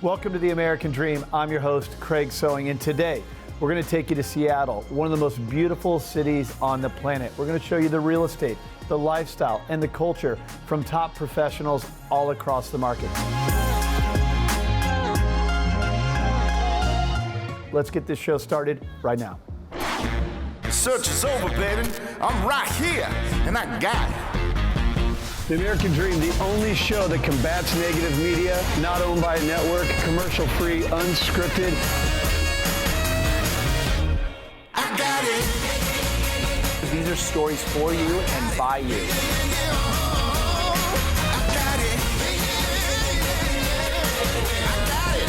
Welcome to the American Dream. I'm your host, Craig Sewing, and today we're going to take you to Seattle, one of the most beautiful cities on the planet. We're going to show you the real estate, the lifestyle, and the culture from top professionals all across the market. Let's get this show started right now. The search is over, baby. I'm right here, and I got it. The American Dream, the only show that combats negative media, not owned by a network, commercial-free, unscripted. I got it. These are stories for you and by you. I got it. I got it.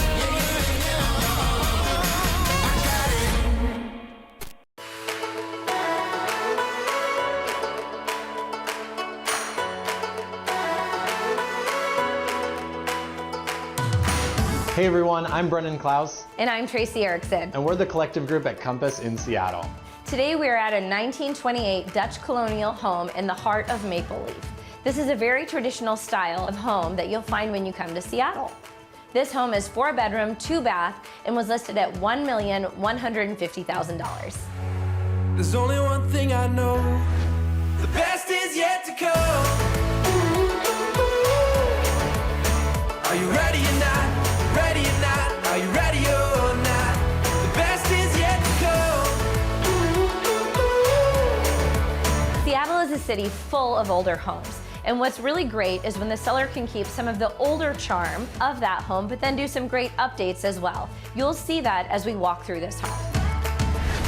Hey everyone, I'm Brennan Klaus. And I'm Tracy Erickson. And we're the collective group at Compass in Seattle. Today we are at a 1928 Dutch colonial home in the heart of Maple Leaf. This is a very traditional style of home that you'll find when you come to Seattle. This home is 4-bedroom, 2-bath, and was listed at $1,150,000. There's only one thing I know. The best is yet to come. Are you ready or not? Ready or not? Are you ready or not? The best is yet to come. Seattle is a city full of older homes. And what's really great is when the seller can keep some of the older charm of that home, but then do some great updates as well. You'll see that as we walk through this home.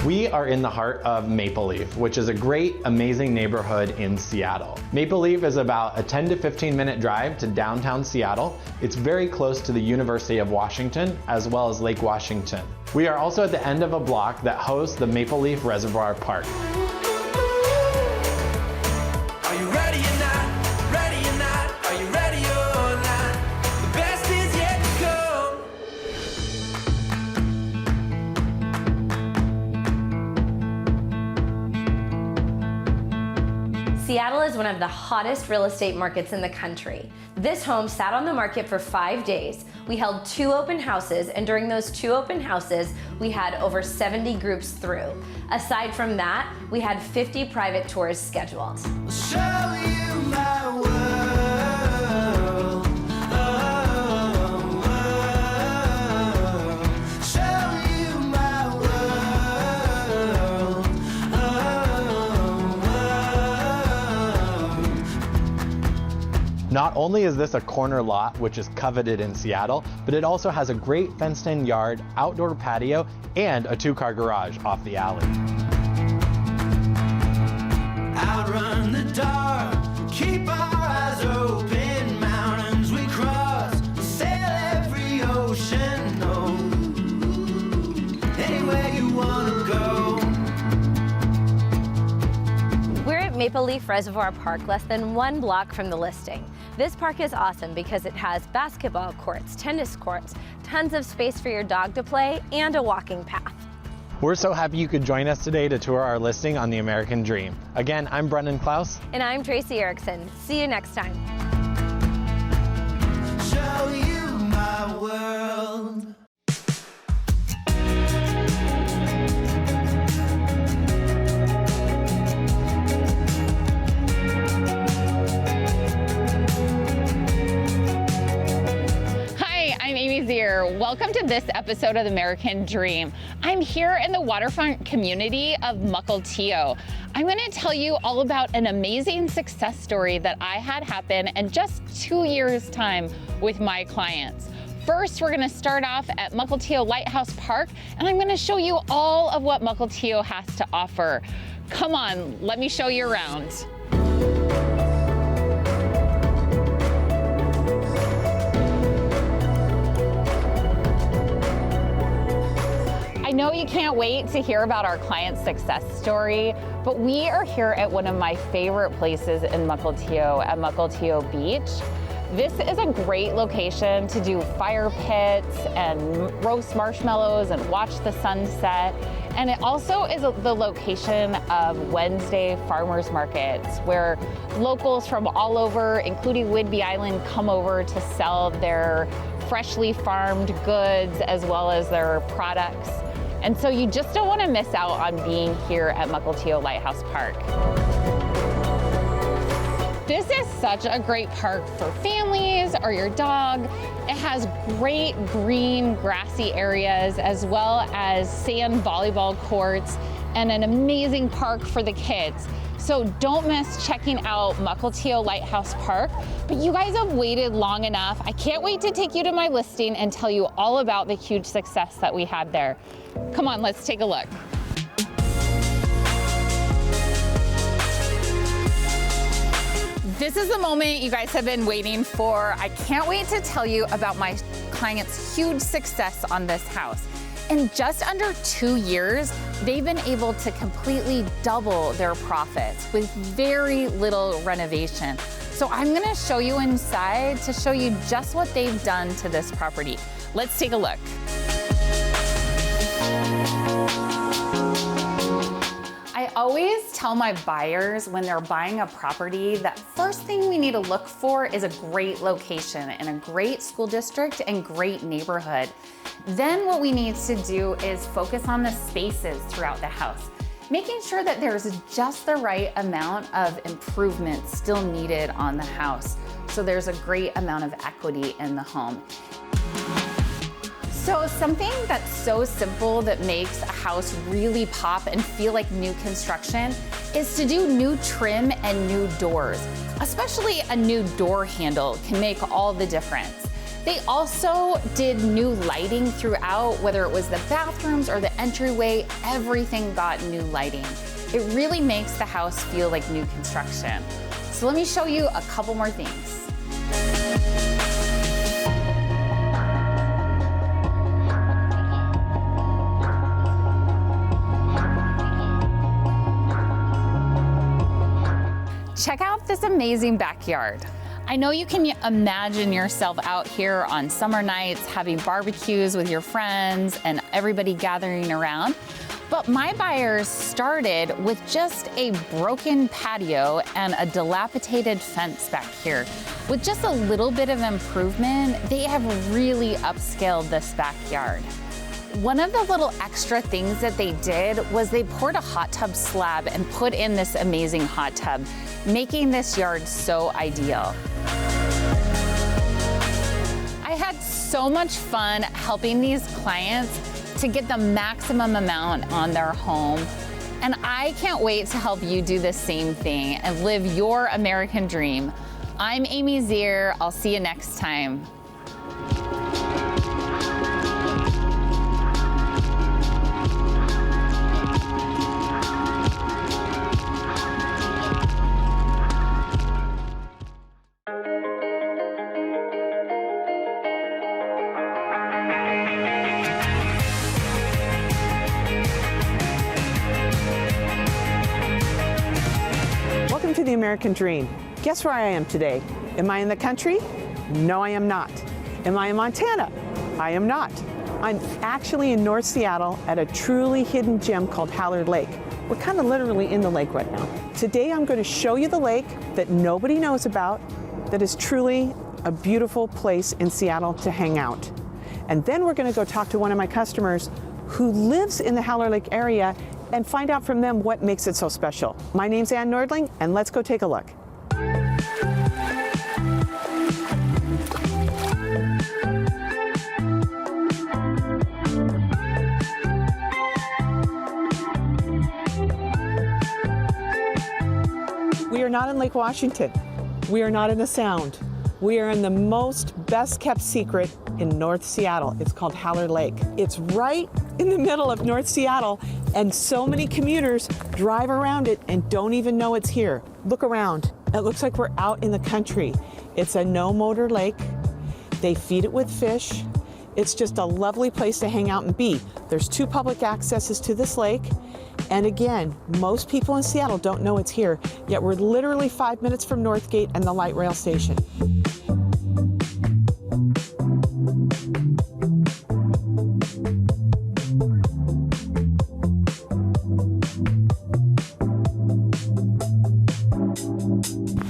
We are in the heart of Maple Leaf, which is a great, amazing neighborhood in Seattle. Maple Leaf is about a 10 to 15 minute drive to downtown Seattle. It's very close to the University of Washington, as well as Lake Washington. We are also at the end of a block that hosts the Maple Leaf Reservoir Park. Are you ready or not? Ready or not? Are you ready or not? The best is yet to come. Seattle is one of the hottest real estate markets in the country. This home sat on the market for 5 days. We held 2 open houses, and during those 2 open houses, we had over 70 groups through. Aside from that, we had 50 private tours scheduled. I'll show you my world. Show you my world. Not only is this a corner lot, which is coveted in Seattle, but it also has a great fenced-in yard, outdoor patio, and a 2-car garage off the alley. Outrun the dark, keep our eyes open, mountains we cross, sail every ocean, no, anywhere you wanna go. We're at Maple Leaf Reservoir Park, less than 1 block from the listing. This park is awesome because it has basketball courts, tennis courts, tons of space for your dog to play, and a walking path. We're so happy you could join us today to tour our listing on the American Dream. Again, I'm Brendan Klaus. And I'm Tracy Erickson. See you next time. Show you my world. Welcome to this episode of the American Dream. I'm here in the waterfront community of Mukilteo. I'm going to tell you all about an amazing success story that I had happen in just 2 years' time with my clients. First, we're going to start off at Mukilteo Lighthouse Park, and I'm going to show you all of what Mukilteo has to offer. Come on, let me show you around. I know you can't wait to hear about our client's success story, but we are here at one of my favorite places in Mukilteo, at Mukilteo Beach. This is a great location to do fire pits and roast marshmallows and watch the sunset. And it also is the location of Wednesday farmers markets, where locals from all over, including Whidbey Island, come over to sell their freshly farmed goods as well as their products. And so you just don't want to miss out on being here at Mukilteo Lighthouse Park. This is such a great park for families or your dog. It has great green, grassy areas as well as sand volleyball courts and an amazing park for the kids. So don't miss checking out Mukilteo Lighthouse Park. But you guys have waited long enough. I can't wait to take you to my listing and tell you all about the huge success that we had there. Come on, let's take a look. This is the moment you guys have been waiting for. I can't wait to tell you about my client's huge success on this house. In just under 2 years, they've been able to completely double their profits with very little renovation. So I'm gonna show you inside to show you just what they've done to this property. Let's take a look. I always tell my buyers when they're buying a property that first thing we need to look for is a great location and a great school district and great neighborhood. Then what we need to do is focus on the spaces throughout the house, making sure that there's just the right amount of improvement still needed on the house, so there's a great amount of equity in the home. So something that's so simple that makes a house really pop and feel like new construction is to do new trim and new doors. Especially a new door handle can make all the difference. They also did new lighting throughout, whether it was the bathrooms or the entryway, everything got new lighting. It really makes the house feel like new construction. So let me show you a couple more things. Check out this amazing backyard. I know you can imagine yourself out here on summer nights having barbecues with your friends and everybody gathering around. But my buyers started with just a broken patio and a dilapidated fence back here. With just a little bit of improvement, they have really upscaled this backyard. One of the little extra things that they did was they poured a hot tub slab and put in this amazing hot tub, making this yard so ideal. I had so much fun helping these clients to get the maximum amount on their home. And I can't wait to help you do the same thing and live your American dream. I'm Amy Zier. I'll see you next time. Welcome to the American Dream. Guess where I am today? Am I in the country? No, I am not. Am I in Montana? I am not. I'm actually in North Seattle at a truly hidden gem called Hallard Lake. We're kind of literally in the lake right now. Today I'm going to show you the lake that nobody knows about, that is truly a beautiful place in Seattle to hang out. And then we're going to go talk to one of my customers who lives in the Hallard Lake area and find out from them what makes it so special. My name's Ann Nordling, and let's go take a look. We are not in Lake Washington. We are not in the Sound. We are in the most best kept secret in North Seattle. It's called Hallard Lake. It's right in the middle of North Seattle, and so many commuters drive around it and don't even know it's here. Look around. It looks like we're out in the country. It's a no-motor lake. They feed it with fish. It's just a lovely place to hang out and be. There's 2 public accesses to this lake. And again, most people in Seattle don't know it's here, yet we're literally 5 minutes from Northgate and the light rail station.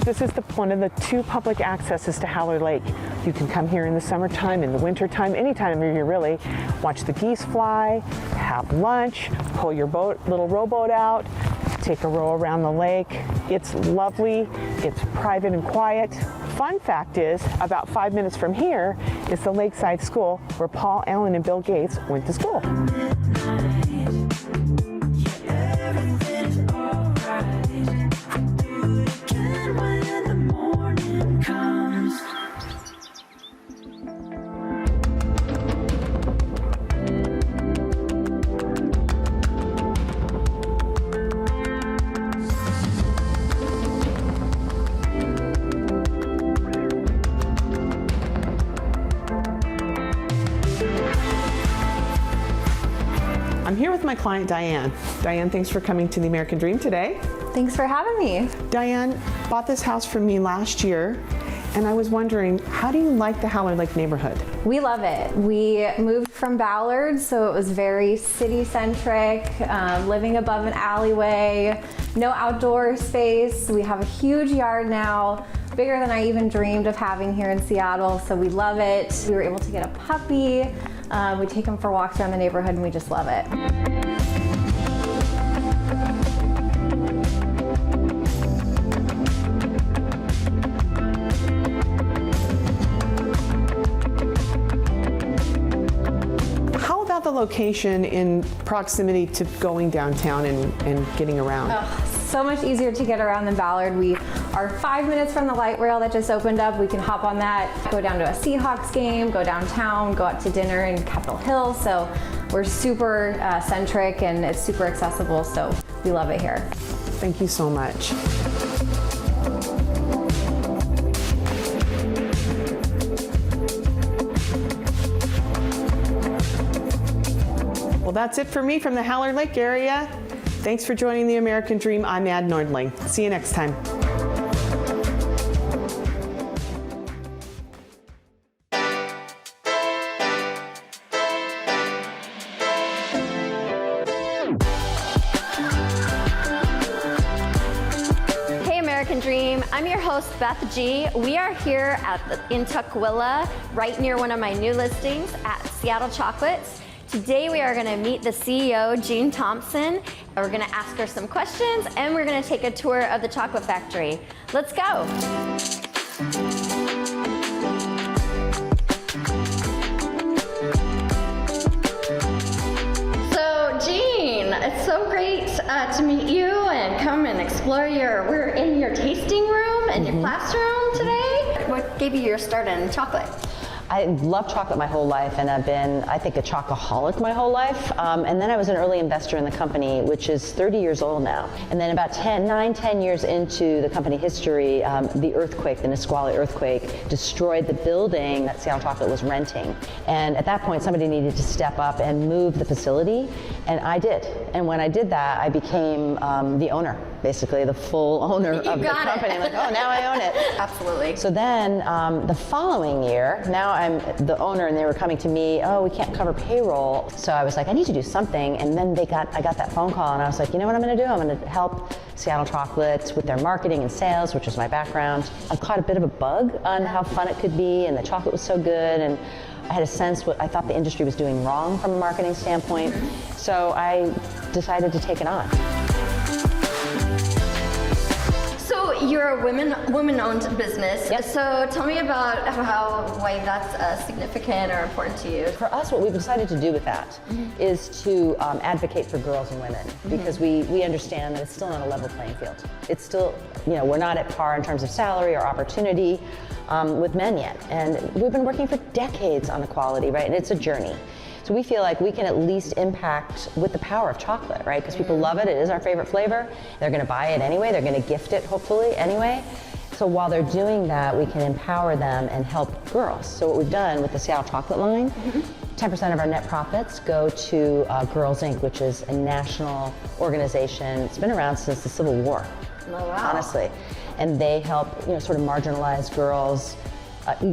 This is the one of the 2 public accesses to Haller Lake. You can come here in the summertime, in the wintertime, anytime of year really. Watch the geese fly, have lunch, pull your little rowboat out, take a row around the lake. It's lovely, it's private and quiet. Fun fact is, about 5 minutes from here is the Lakeside School where Paul Allen and Bill Gates went to school. I'm here with my client, Diane. Diane, thanks for coming to the American Dream today. Thanks for having me. Diane bought this house from me last year, and I was wondering, how do you like the Haller Lake neighborhood? We love it. We moved from Ballard, so it was very city-centric, living above an alleyway, no outdoor space. We have a huge yard now, bigger than I even dreamed of having here in Seattle, so we love it. We were able to get a puppy. We take him for walks around the neighborhood, and we just love it. How about the location in proximity to going downtown and getting around? So much easier to get around than Ballard. We are 5 minutes from the light rail that just opened up. We can hop on that, go down to a Seahawks game, go downtown, go out to dinner in Capitol Hill. So we're super centric and it's super accessible. So we love it here. Thank you so much. Well, that's it for me from the Haller Lake area. Thanks for joining the American Dream. I'm Ad Nordling. See you next time. Hey American Dream, I'm your host Beth G. We are here in Tukwila, right near one of my new listings at Seattle Chocolates. Today we are going to meet the CEO, Jean Thompson. We're going to ask her some questions and we're going to take a tour of the chocolate factory. Let's go. So Jean, it's so great to meet you and come and explore we're in your tasting room and your classroom today. What gave you your start in chocolate? I love chocolate my whole life, and I've been, I think, a chocoholic my whole life. And then I was an early investor in the company, which is 30 years old now. And then about 10 years into the company history, the earthquake, the Nisqually earthquake, destroyed the building that Seattle Chocolate was renting. And at that point, somebody needed to step up and move the facility, and I did. And when I did that, I became the owner, basically the full owner of the company. I'm like, oh, now I own it. Absolutely. So then the following year, now I'm the owner, and they were coming to me, oh, we can't cover payroll. So I was like, I need to do something. And then I got that phone call, and I was like, you know what I'm going to do? I'm going to help Seattle Chocolates with their marketing and sales, which is my background. I caught a bit of a bug on how fun it could be, and the chocolate was so good, and I had a sense what I thought the industry was doing wrong from a marketing standpoint. So I decided to take it on. You're a women-owned business. Yep. So tell me about why that's significant or important to you. For us, what we've decided to do with that is to advocate for girls and women, because we understand that it's still not a level playing field. It's still, we're not at par in terms of salary or opportunity with men yet. And we've been working for decades on equality, right? And it's a journey. So we feel like we can at least impact with the power of chocolate, right? Because people love it. It is our favorite flavor. They're going to buy it anyway. They're going to gift it, hopefully, anyway. So while they're doing that, we can empower them and help girls. So what we've done with the Seattle Chocolate line, 10% of our net profits go to Girls Inc., which is a national organization. It's been around since the Civil War, honestly. And they help, sort of marginalized girls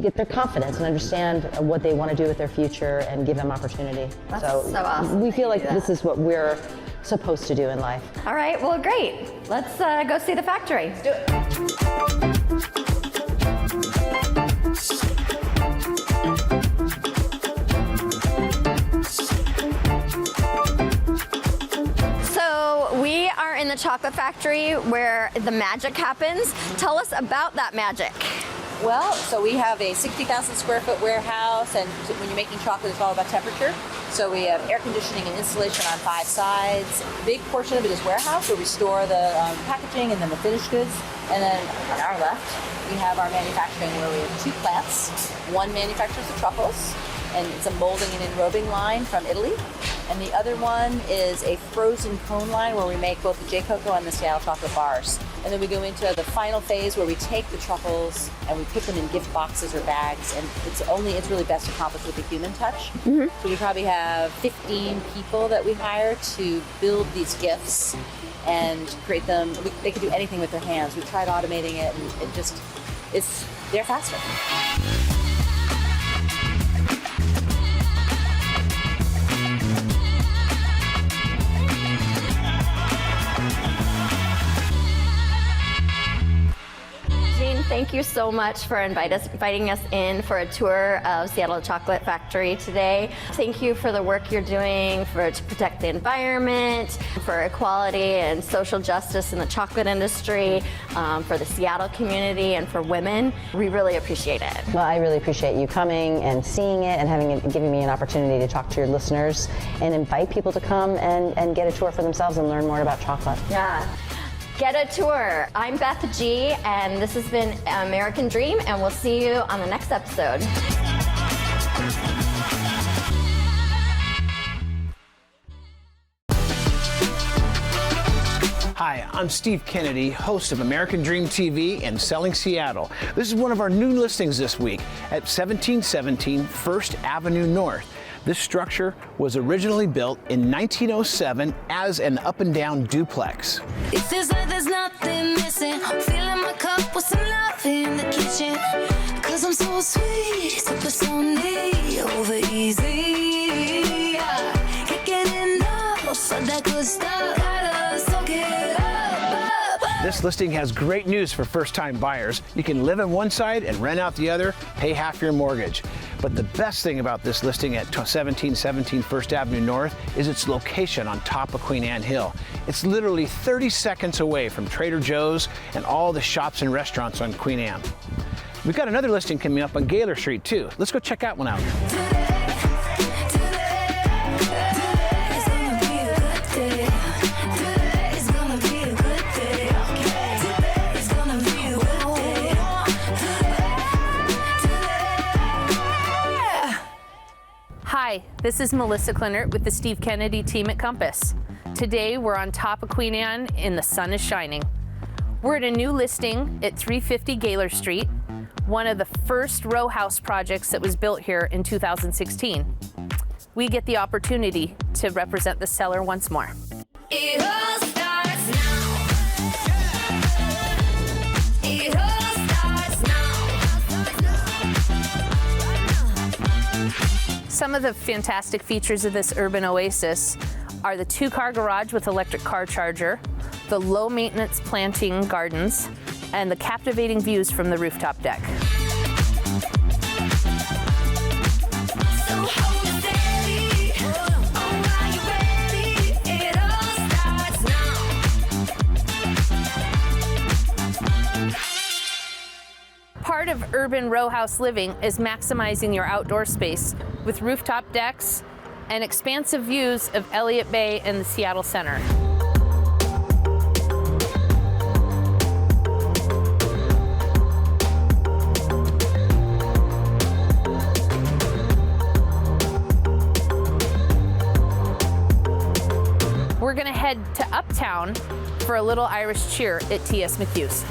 get their confidence and understand what they want to do with their future and give them opportunity. That's so awesome. We feel like this is what we're supposed to do in life. All right, well, great. Let's go see the factory. Let's do it. chocolate factory where the magic happens. Tell us about that magic. Well, so we have a 60,000 square foot warehouse, and when you're making chocolate, it's all about temperature. So we have air conditioning and installation on 5 sides. A big portion of it is warehouse, where we store the packaging and then the finished goods. And then on our left, we have our manufacturing, where we have 2 plants. One manufactures the truffles, and it's a molding and enrobing line from Italy. And the other one is a frozen cone line, where we make both the J Coco and the Seattle chocolate bars. And then we go into the final phase, where we take the truffles and we put them in gift boxes or bags. And it's really best accomplished with the human touch. So we probably have 15 people that we hire to build these gifts and create them. They can do anything with their hands. We've tried automating it, and they're faster. Thank you so much for inviting us in for a tour of Seattle Chocolate Factory today. Thank you for the work you're doing to protect the environment, for equality and social justice in the chocolate industry, for the Seattle community, and for women. We really appreciate it. Well, I really appreciate you coming and seeing it and giving me an opportunity to talk to your listeners and invite people to come and get a tour for themselves and learn more about chocolate. Yeah. Get a tour. I'm Beth G, and this has been American Dream, and we'll see you on the next episode. Hi, I'm Steve Kennedy, host of American Dream TV and Selling Seattle. This is one of our new listings this week at 1717 First Avenue North. This structure was originally built in 1907 as an up and down duplex. It feels like there's nothing missing. Filling my cup with some love in the kitchen. Cause I'm so sweet, super Sony, over easy. Can't get enough of that good stuff. Gotta soak it up. This listing has great news for first-time buyers. You can live on one side and rent out the other, pay half your mortgage. But the best thing about this listing at 1717 First Avenue North is its location on top of Queen Anne Hill. It's literally 30 seconds away from Trader Joe's and all the shops and restaurants on Queen Anne. We've got another listing coming up on Gaylor Street too. Let's go check that one out. Hi, this is Melissa Clinert with the Steve Kennedy team at Compass. Today we're on top of Queen Anne and the sun is shining. We're at a new listing at 350 Gaylor Street, one of the first row house projects that was built here in 2016. We get the opportunity to represent the seller once more. It all starts now. It all starts now. Some of the fantastic features of this urban oasis are the 2-car garage with electric car charger, the low maintenance planting gardens, and the captivating views from the rooftop deck. Part of urban row house living is maximizing your outdoor space with rooftop decks and expansive views of Elliott Bay and the Seattle Center. We're gonna head to Uptown for a little Irish cheer at T.S. McHugh's.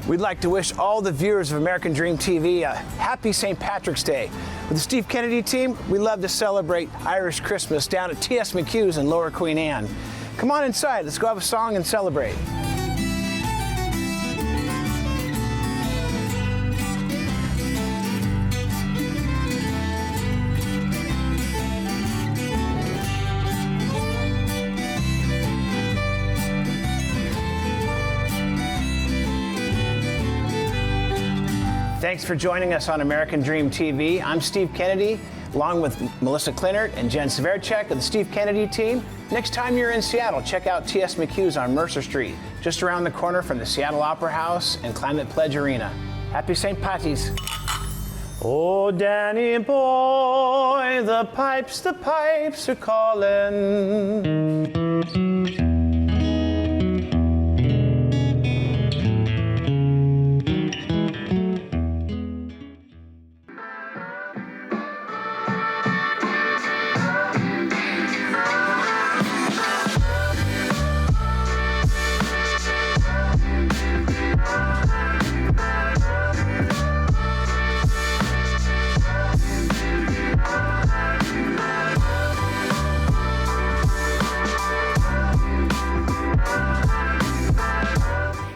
We'd like to wish all the viewers of American Dream TV a happy St. Patrick's Day. With the Steve Kennedy team, we love to celebrate Irish Christmas down at T.S. McHugh's in Lower Queen Anne. Come on inside, let's go have a song and celebrate. Thanks for joining us on American Dream TV. I'm Steve Kennedy, along with Melissa Clinert and Jen Severchek of the Steve Kennedy team. Next time you're in Seattle, check out T.S. McHugh's on Mercer Street, just around the corner from the Seattle Opera House and Climate Pledge Arena. Happy St. Patty's. Oh, Danny boy, the pipes are calling.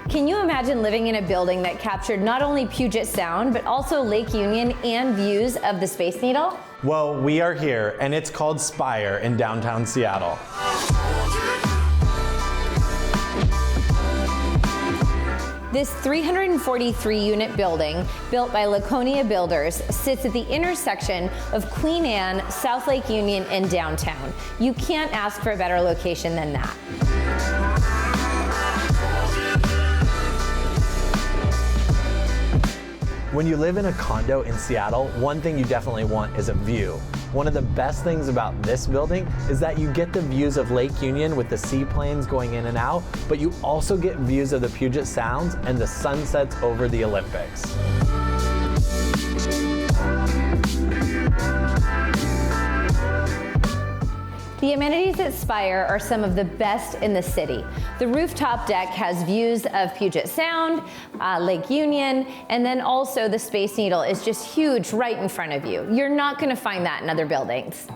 Can you imagine living in a building that captured not only Puget Sound, but also Lake Union and views of the Space Needle? Well, we are here, and it's called Spire in downtown Seattle. This 343-unit building, built by Laconia Builders, sits at the intersection of Queen Anne, South Lake Union, and downtown. You can't ask for a better location than that. When you live in a condo in Seattle, one thing you definitely want is a view. One of the best things about this building is that you get the views of Lake Union with the seaplanes going in and out, but you also get views of the Puget Sounds and the sunsets over the Olympics. The amenities at Spire are some of the best in the city. The rooftop deck has views of Puget Sound, Lake Union, and then also the Space Needle is just huge right in front of you. You're not going to find that in other buildings.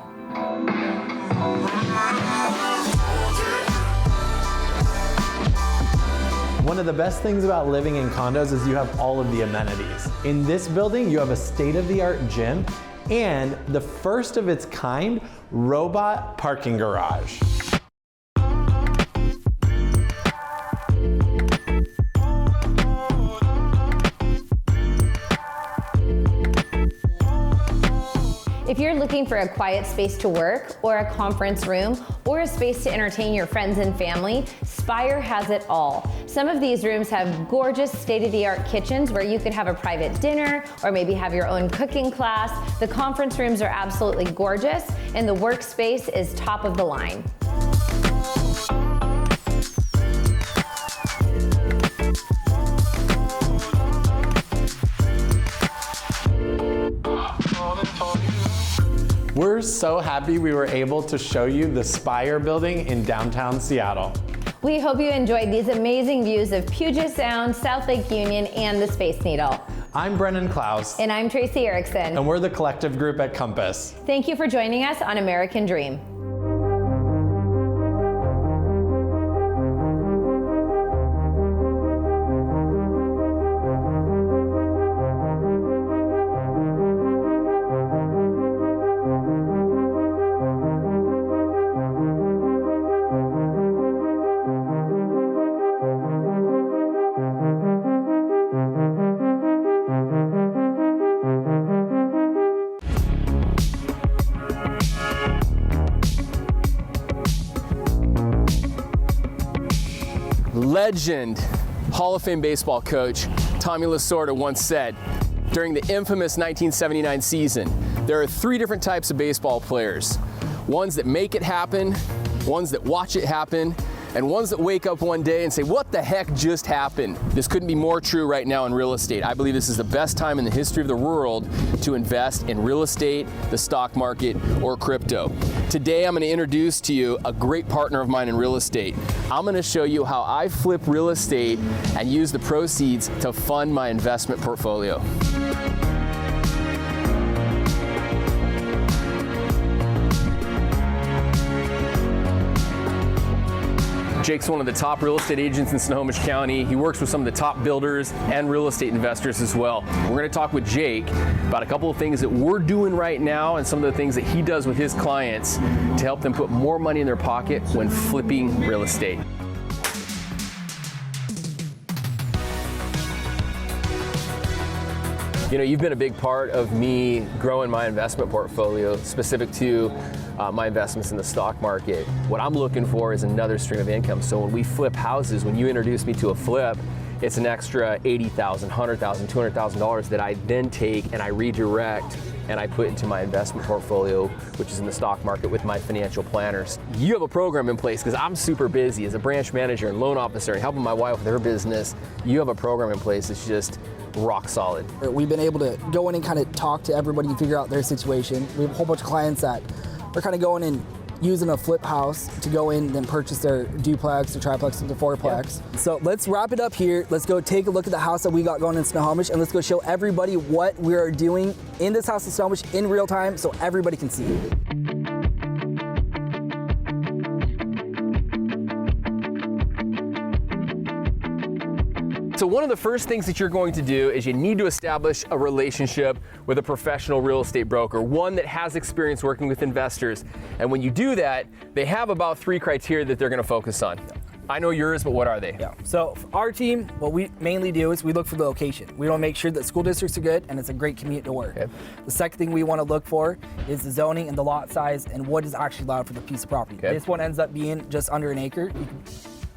One of the best things about living in condos is you have all of the amenities. In this building, you have a state-of-the-art gym and the first of its kind robot parking garage. If you're looking for a quiet space to work, or a conference room, or a space to entertain your friends and family, Spire has it all. Some of these rooms have gorgeous state-of-the-art kitchens where you could have a private dinner, or maybe have your own cooking class. The conference rooms are absolutely gorgeous, and the workspace is top of the line. We're so happy we were able to show you the Spire building in downtown Seattle. We hope you enjoyed these amazing views of Puget Sound, South Lake Union, and the Space Needle. I'm Brennan Klaus. And I'm Tracy Erickson. And we're the collective group at Compass. Thank you for joining us on American Dream. Legend, Hall of Fame baseball coach Tommy Lasorda once said, during the infamous 1979 season, there are three different types of baseball players. Ones that make it happen, ones that watch it happen, and ones that wake up one day and say, what the heck just happened? This couldn't be more true right now in real estate. I believe this is the best time in the history of the world to invest in real estate, the stock market, or crypto. Today, I'm going to introduce to you a great partner of mine in real estate. I'm going to show you how I flip real estate and use the proceeds to fund my investment portfolio. Jake's one of the top real estate agents in Snohomish County. He works with some of the top builders and real estate investors as well. We're going to talk with Jake about a couple of things that we're doing right now and some of the things that he does with his clients to help them put more money in their pocket when flipping real estate. You know, you've been a big part of me growing my investment portfolio, specific to my investments in the stock market. What I'm looking for is another stream of income. So when we flip houses, when you introduce me to a flip, it's an extra $80,000, $100,000, $200,000 that I then take and I redirect and I put into my investment portfolio, which is in the stock market with my financial planners. You have a program in place because I'm super busy as a branch manager and loan officer and helping my wife with her business. You have a program in place that's just rock solid. We've been able to go in and kind of talk to everybody and figure out their situation. We have a whole bunch of clients that are kind of going and using a flip house to go in and then purchase their duplex, their triplex, and their fourplex. Yep. So let's wrap it up here. Let's go take a look at the house that we got going in Snohomish, and let's go show everybody what we are doing in this house in Snohomish in real time so everybody can see. So one of the first things that you're going to do is you need to establish a relationship with a professional real estate broker, one that has experience working with investors. And when you do that, they have about 3 criteria that they're going to focus on. I know yours, but what are they? Yeah. So for our team, what we mainly do is we look for the location. We want to make sure that school districts are good and it's a great commute to work. Okay. The second thing we want to look for is the zoning and the lot size and what is actually allowed for the piece of property. Okay. This one ends up being just under an acre. You can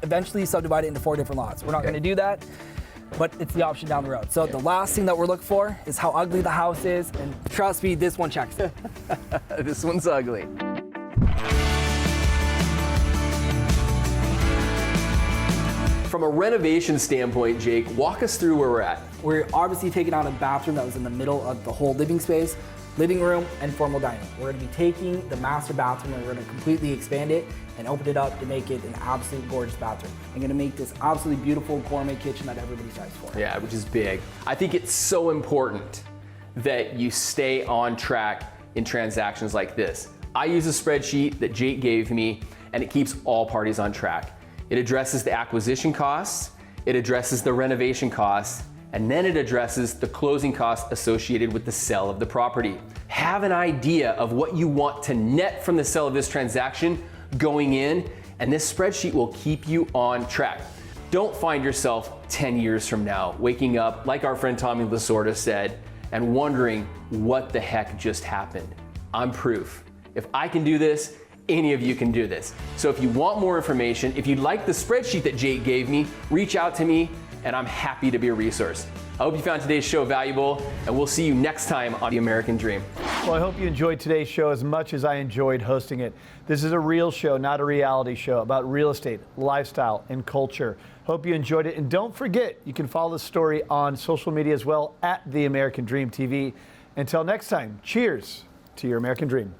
eventually subdivide it into 4 different lots. We're not going to do that, but it's the option down the road. So the last thing that we're looking for is how ugly the house is, and trust me, this one checks. This one's ugly. From a renovation standpoint, Jake, walk us through where we're at. We're obviously taking out a bathroom that was in the middle of the whole living space, living room, and formal dining. We're going to be taking the master bathroom and we're going to completely expand it and open it up to make it an absolute gorgeous bathroom. I'm going to make this absolutely beautiful gourmet kitchen that everybody strives for. Yeah, which is big. I think it's so important that you stay on track in transactions like this. I use a spreadsheet that Jake gave me, and it keeps all parties on track. It addresses the acquisition costs, it addresses the renovation costs, and then it addresses the closing costs associated with the sale of the property. Have an idea of what you want to net from the sale of this transaction going in, and this spreadsheet will keep you on track. Don't find yourself 10 years from now waking up, like our friend Tommy Lasorda said, and wondering what the heck just happened. I'm proof. If I can do this, any of you can do this. So if you want more information, if you'd like the spreadsheet that Jake gave me, reach out to me, and I'm happy to be a resource. I hope you found today's show valuable, and we'll see you next time on The American Dream. Well, I hope you enjoyed today's show as much as I enjoyed hosting it. This is a real show, not a reality show, about real estate, lifestyle, and culture. Hope you enjoyed it, and don't forget, you can follow the story on social media as well, at The American Dream TV. Until next time, cheers to your American Dream.